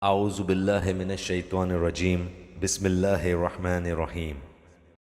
اعوذ باللہ من الشیطان الرجیم بسم اللہ الرحمن الرحیم۔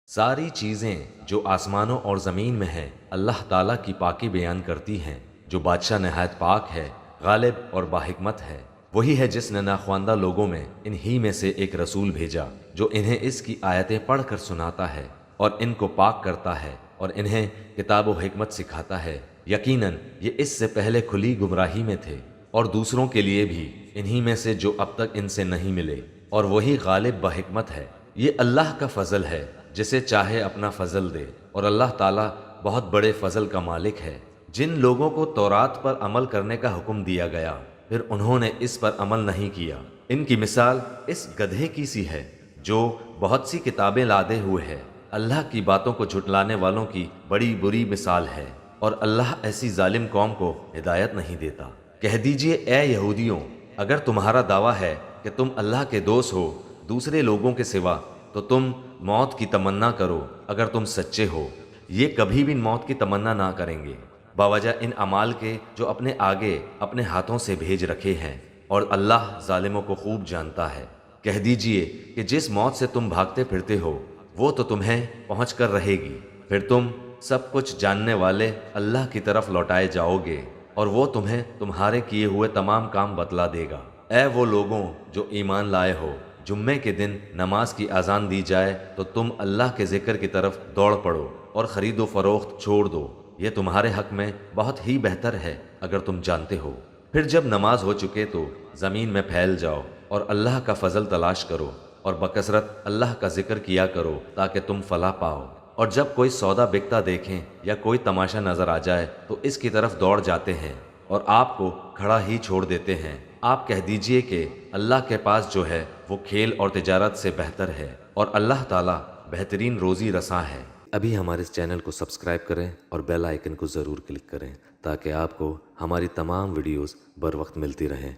ساری چیزیں جو آسمانوں اور زمین میں ہیں اللہ تعالیٰ کی پاکی بیان کرتی ہیں، جو بادشاہ نہایت پاک ہے، غالب اور باحکمت ہے۔ وہی ہے جس نے ناخواندہ لوگوں میں انہی میں سے ایک رسول بھیجا جو انہیں اس کی آیتیں پڑھ کر سناتا ہے اور ان کو پاک کرتا ہے اور انہیں کتاب و حکمت سکھاتا ہے۔ یقیناً یہ اس سے پہلے کھلی گمراہی میں تھے اور دوسروں کے لیے بھی انہی میں سے جو اب تک ان سے نہیں ملے، اور وہی غالب بحکمت ہے۔ یہ اللہ کا فضل ہے، جسے چاہے اپنا فضل دے، اور اللہ تعالیٰ بہت بڑے فضل کا مالک ہے۔ جن لوگوں کو تورات پر عمل کرنے کا حکم دیا گیا پھر انہوں نے اس پر عمل نہیں کیا، ان کی مثال اس گدھے کی سی ہے جو بہت سی کتابیں لادے ہوئے ہے۔ اللہ کی باتوں کو جھٹلانے والوں کی بڑی بری مثال ہے، اور اللہ ایسی ظالم قوم کو ہدایت نہیں دیتا۔ کہہ دیجئے اے یہودیوں، اگر تمہارا دعویٰ ہے کہ تم اللہ کے دوست ہو دوسرے لوگوں کے سوا، تو تم موت کی تمنا کرو اگر تم سچے ہو۔ یہ کبھی بھی موت کی تمنا نہ کریں گے باوجہ ان اعمال کے جو اپنے آگے اپنے ہاتھوں سے بھیج رکھے ہیں، اور اللہ ظالموں کو خوب جانتا ہے۔ کہہ دیجئے کہ جس موت سے تم بھاگتے پھرتے ہو وہ تو تمہیں پہنچ کر رہے گی، پھر تم سب کچھ جاننے والے اللہ کی طرف لوٹائے جاؤ گے، اور وہ تمہیں تمہارے کیے ہوئے تمام کام بتلا دے گا۔ اے وہ لوگوں جو ایمان لائے ہو، جمعے کے دن نماز کی اذان دی جائے تو تم اللہ کے ذکر کی طرف دوڑ پڑو اور خرید و فروخت چھوڑ دو، یہ تمہارے حق میں بہت ہی بہتر ہے اگر تم جانتے ہو۔ پھر جب نماز ہو چکے تو زمین میں پھیل جاؤ اور اللہ کا فضل تلاش کرو، اور بکثرت اللہ کا ذکر کیا کرو تاکہ تم فلاح پاؤ۔ اور جب کوئی سودا بکتا دیکھیں یا کوئی تماشا نظر آ جائے تو اس کی طرف دوڑ جاتے ہیں اور آپ کو کھڑا ہی چھوڑ دیتے ہیں۔ آپ کہہ دیجئے کہ اللہ کے پاس جو ہے وہ کھیل اور تجارت سے بہتر ہے، اور اللہ تعالیٰ بہترین روزی رساں ہے۔ ابھی ہمارے اس چینل کو سبسکرائب کریں اور بیل آئیکن کو ضرور کلک کریں تاکہ آپ کو ہماری تمام ویڈیوز بر وقت ملتی رہیں۔